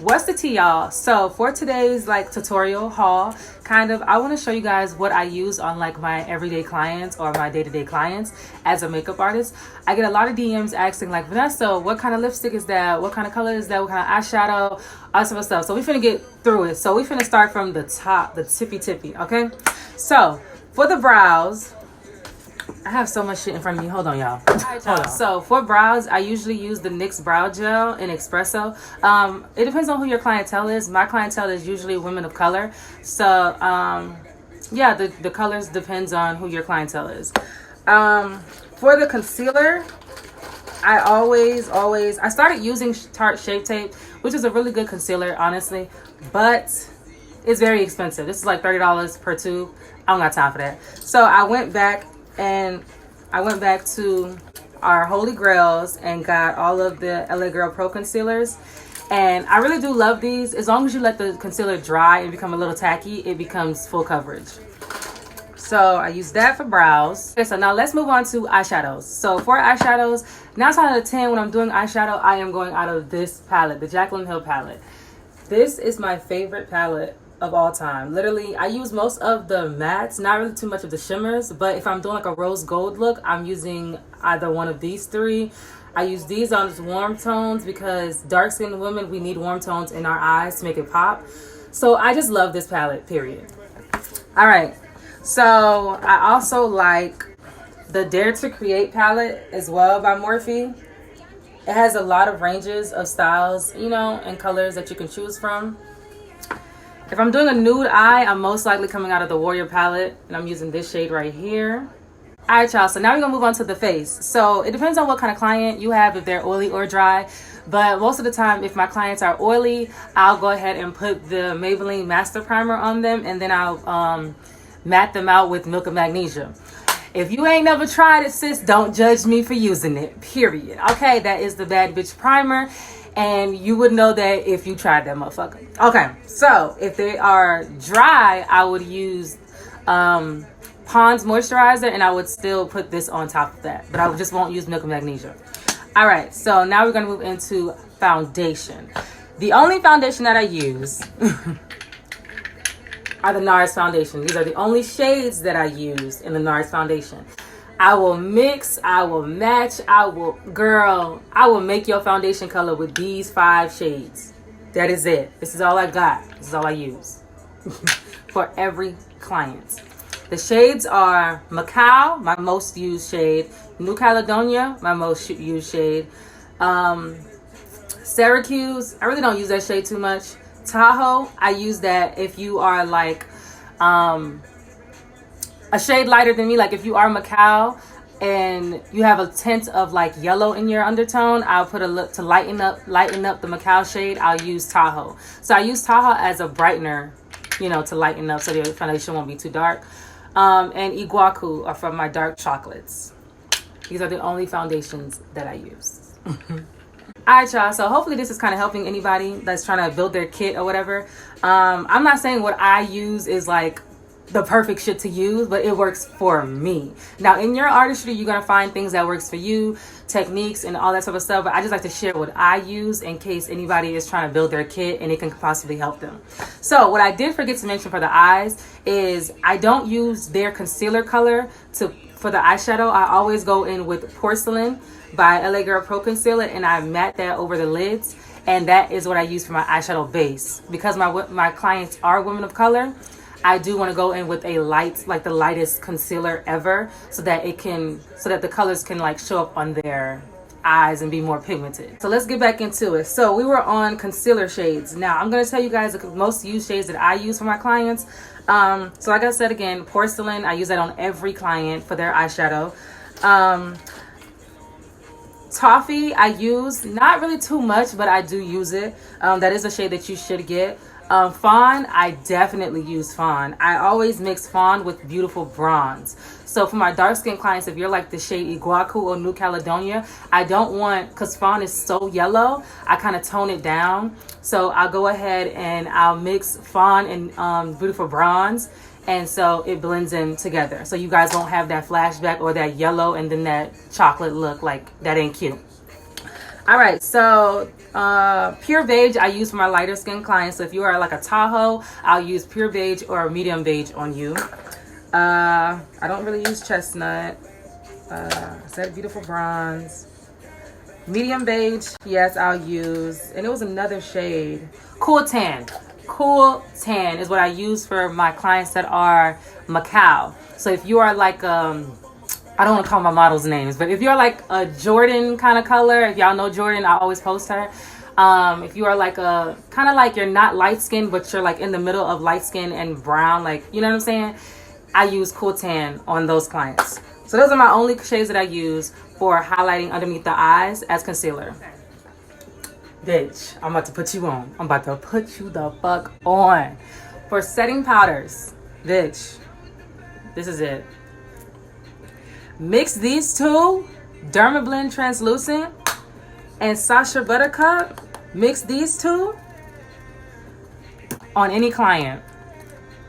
What's the tea, y'all? So for today's like tutorial haul, kind of, I want to show you guys what I use on like my everyday clients or my day-to-day clients as a makeup artist. I get a lot of DMs asking like, Vanessa, what kind of lipstick is that? What kind of color is that? What kind of eyeshadow? All that sort of stuff. So we finna get through it. So we finna start from the top, the tippy, okay? So for the brows, I have so much shit in front of me. Hold on, y'all. Hold on. So for brows, I usually use the NYX Brow Gel in Espresso. It depends on who your clientele is. My clientele is usually women of color. So yeah, the colors depends on who your clientele is. For the concealer, I I started using Tarte Shape Tape, which is a really good concealer, honestly, but it's very expensive. This is like $30 per tube. I don't got time for that. So I went back to our Holy Grails and got all of the LA Girl Pro concealers, and I really do love these. As long as you let the concealer dry and become a little tacky, it becomes full coverage. So I use that for brows. Okay, so now let's move on to eyeshadows. So for eyeshadows, 9 times out of 10 when I'm doing eyeshadow, I am going out of this palette, the Jaclyn Hill palette. This is my favorite palette of all time. Literally, I use most of the mattes, not really too much of the shimmers, but if I'm doing like a rose gold look, I'm using either one of these three. I use these on warm tones because dark skinned women, we need warm tones in our eyes to make it pop. So I just love this palette, period. All right, so I also like the Dare to Create palette as well by Morphe. It has a lot of ranges of styles, you know, and colors that you can choose from. If I'm doing a nude eye, I'm most likely coming out of the Warrior palette, and I'm using this shade right here. All right, y'all, so now we're gonna move on to the face. So it depends on what kind of client you have, if they're oily or dry, but most of the time, if my clients are oily, I'll go ahead and put the Maybelline Master Primer on them, and then I'll matte them out with Milk of Magnesia. If you ain't never tried it, sis, don't judge me for using it, period. Okay, that is the Bad Bitch Primer. And you would know that if you tried that motherfucker. Okay, so if they are dry, I would use Pond's moisturizer, and I would still put this on top of that. But I just won't use Milk of Magnesia. All right, so now we're gonna move into foundation. The only foundation that I use are the NARS foundation. These are the only shades that I use in the NARS foundation. I will mix, I will match, I will make your foundation color with these 5 shades. That is it. This is all I got. This is all I use for every client. The shades are Macau, my most used shade. New Caledonia, my most used shade. Syracuse, I really don't use that shade too much. Tahoe, I use that if you are like a shade lighter than me, like if you are Macau and you have a tint of like yellow in your undertone, I'll put a look to lighten up the Macau shade. I'll use Tahoe. So I use Tahoe as a brightener, you know, to lighten up so the foundation won't be too dark. And Iguaku are from my dark chocolates. These are the only foundations that I use. All right, y'all, so hopefully this is kind of helping anybody that's trying to build their kit or whatever. I'm not saying what I use is like the perfect shit to use, but it works for me. Now in your artistry, you're gonna find things that works for you, techniques and all that sort of stuff, but I just like to share what I use in case anybody is trying to build their kit and it can possibly help them. So what I did forget to mention for the eyes is I don't use their concealer color for the eyeshadow. I always go in with Porcelain by LA Girl Pro Concealer, and I matte that over the lids, and that is what I use for my eyeshadow base. Because my clients are women of color, I do want to go in with a light, like the lightest concealer ever, so that the colors can like show up on their eyes and be more pigmented. So let's get back into it. So we were on concealer shades. Now I'm going to tell you guys the most used shades that I use for my clients. So like I said again, Porcelain, I use that on every client for their eyeshadow. Toffee, I use not really too much, but I do use it. That is a shade that you should get. Fawn, I definitely use Fawn. I always mix Fawn with beautiful bronze. So for my dark skin clients, if you're like the shade Iguaku or New Caledonia, I don't want, because Fawn is so yellow, I kind of tone it down. So I'll go ahead and I'll mix Fawn and beautiful bronze, and so it blends in together. So you guys won't have that flashback or that yellow and then that chocolate look. Like, that ain't cute. All right, so Pure beige I use for my lighter skin clients. So if you are like a Tahoe, I'll use pure beige or medium beige on you. I don't really use chestnut. Is that beautiful bronze? Medium beige, yes, I'll use. And it was another shade. Cool tan. Cool tan is what I use for my clients that are Macau. So if you are like, I don't want to call my models names, but if you're like a Jordan kind of color, if y'all know Jordan, I always post her. If you are like a kind of like you're not light skinned, but you're like in the middle of light skin and brown, like, you know what I'm saying? I use Cool Tan on those clients. So those are my only shades that I use for highlighting underneath the eyes as concealer. Bitch, I'm about to put you on. I'm about to put you the fuck on. For setting powders, bitch, this is it. Mix these two, Dermablend Translucent and Sacha Buttercup. Mix these two on any client.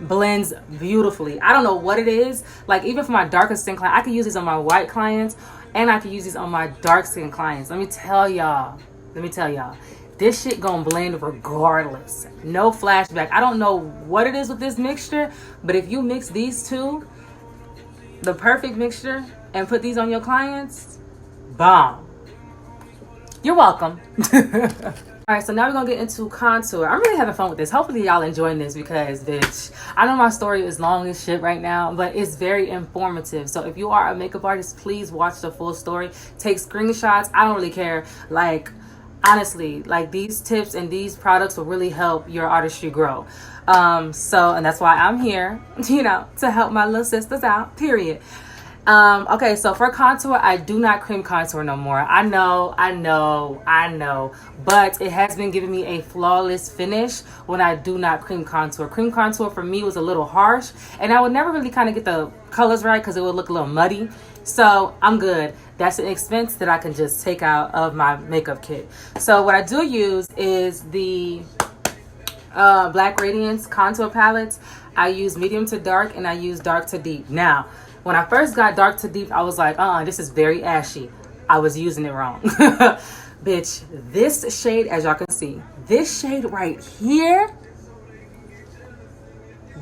Blends beautifully. I don't know what it is. Like even for my darker skin client, I can use these on my white clients and I can use these on my dark skin clients. Let me tell y'all. This shit gonna blend regardless. No flashback. I don't know what it is with this mixture, but if you mix these two, the perfect mixture, and put these on your clients, bomb. You're welcome. All right, so now we're gonna get into contour. I'm really having fun with this. Hopefully y'all enjoying this because, bitch, I know my story is long as shit right now, but it's very informative. So if you are a makeup artist, please watch the full story. Take screenshots. I don't really care. Like, honestly, like these tips and these products will really help your artistry grow. And that's why I'm here, you know, to help my little sisters out, period. Okay, so for contour, I do not cream contour no more. I know, but it has been giving me a flawless finish when I do not cream contour. Cream contour for me was a little harsh, and I would never really kind of get the colors right because it would look a little muddy. So I'm good. That's an expense that I can just take out of my makeup kit. So what I do use is the Black Radiance contour palettes. I use medium to dark and I use dark to deep. Now, when I first got dark to deep, I was like, this is very ashy. I was using it wrong. Bitch, this shade, as y'all can see, this shade right here,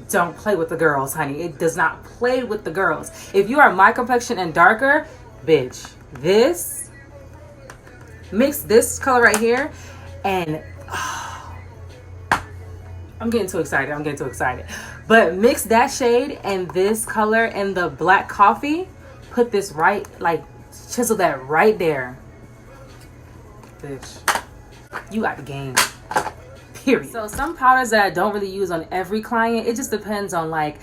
don't play with the girls, honey. It does not play with the girls. If you are my complexion and darker, bitch, this, mix this color right here, and I'm getting too excited. But mix that shade and this color and the black coffee. Put this right, like, chisel that right there. Bitch, you got the game. Period. So some powders that I don't really use on every client, it just depends on like,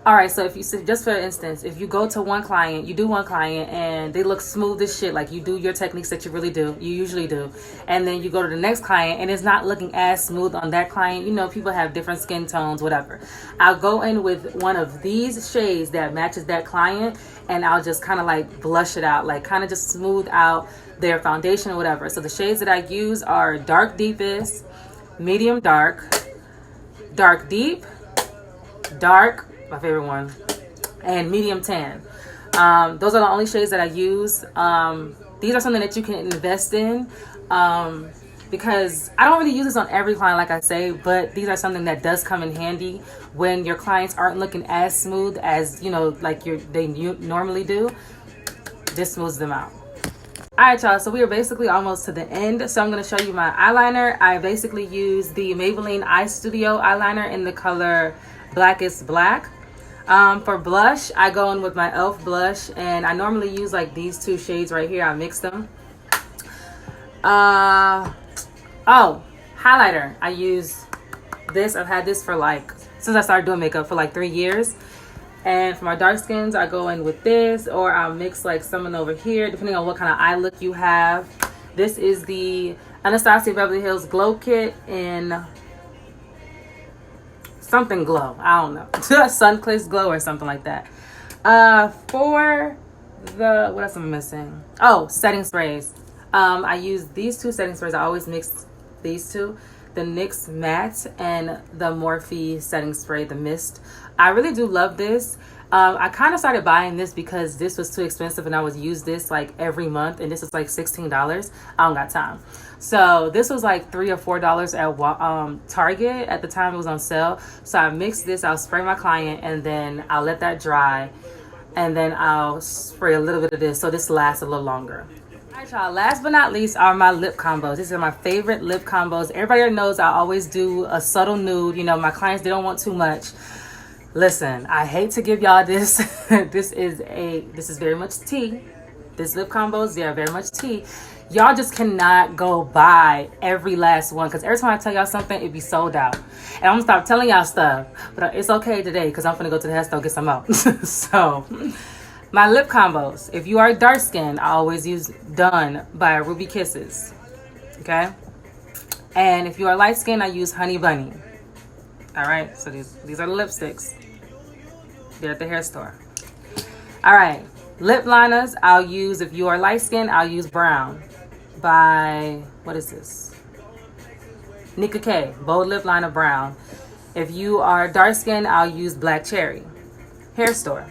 all right, so if you, just for instance, if you go to one client, you do one client and they look smooth as shit, like you do your techniques that you usually do, and then you go to the next client and it's not looking as smooth on that client. You know, people have different skin tones, whatever. I'll go in with one of these shades that matches that client and I'll just kind of like blush it out, like kind of just smooth out their foundation or whatever. So the shades that I use are dark deepest, medium dark, dark deep, dark, my favorite one, and medium tan. Those are the only shades that I use. These are something that you can invest in because I don't really use this on every client, like I say, but these are something that does come in handy when your clients aren't looking as smooth as, you know, like they normally do. This smooths them out. All right, y'all, so we are basically almost to the end. So I'm going to show you my eyeliner. I basically use the Maybelline Eye Studio eyeliner in the color Blackest Black. For blush, I go in with my e.l.f. blush, and I normally use like these two shades right here. I mix them. Highlighter. I use this. I've had this for like, since I started doing makeup, for like 3 years. And for my dark skins, I go in with this, or I'll mix like someone over here, depending on what kind of eye look you have. This is the Anastasia Beverly Hills Glow Kit in something glow. I don't know. Sun-Kissed Glow or something like that. For the, what else am I missing? Oh, setting sprays. I use these two setting sprays. I always mix these two. The NYX Matte and the Morphe setting spray, the mist. I really do love this. I kind of started buying this because this was too expensive and I would use this like every month, and this is like $16. I don't got time. So this was like $3 or $4 at Target at the time. It was on sale. So I mixed this, I'll spray my client, and then I'll let that dry, and then I'll spray a little bit of this so this lasts a little longer. All right, y'all, last but not least are my lip combos. These are my favorite lip combos. Everybody knows I always do a subtle nude. You know, my clients, they don't want too much. Listen, I hate to give y'all this. This is very much tea. This lip combos, they are very much tea. Y'all just cannot go buy every last one, because every time I tell y'all something, it be sold out. And I'm gonna stop telling y'all stuff, but it's okay today because I'm gonna go to the hair store and get some out. So, my lip combos. If you are dark skinned, I always use Done by Ruby Kisses. Okay? And if you are light skinned, I use Honey Bunny. Alright, so these are the lipsticks. They're at the hair store. Alright, lip liners, I'll use, if you are light skinned, I'll use Brown by, what is this? Nika K, Bold Lip Liner Brown. If you are dark skinned, I'll use Black Cherry. Hair store.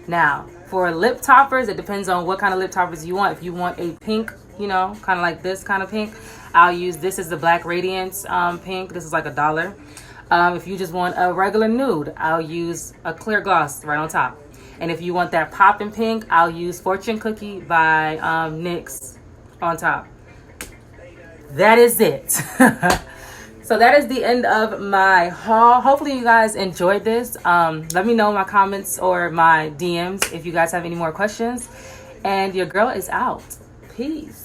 Now, for lip toppers, it depends on what kind of lip toppers you want. If you want a pink, you know, kind of like this kind of pink, I'll use, this is the Black Radiance pink. This is like $1. If you just want a regular nude, I'll use a clear gloss right on top. And if you want that poppin' pink, I'll use Fortune Cookie by NYX on top. That is it. So that is the end of my haul. Hopefully you guys enjoyed this. Let me know in my comments or my DMs if you guys have any more questions. And your girl is out. Peace.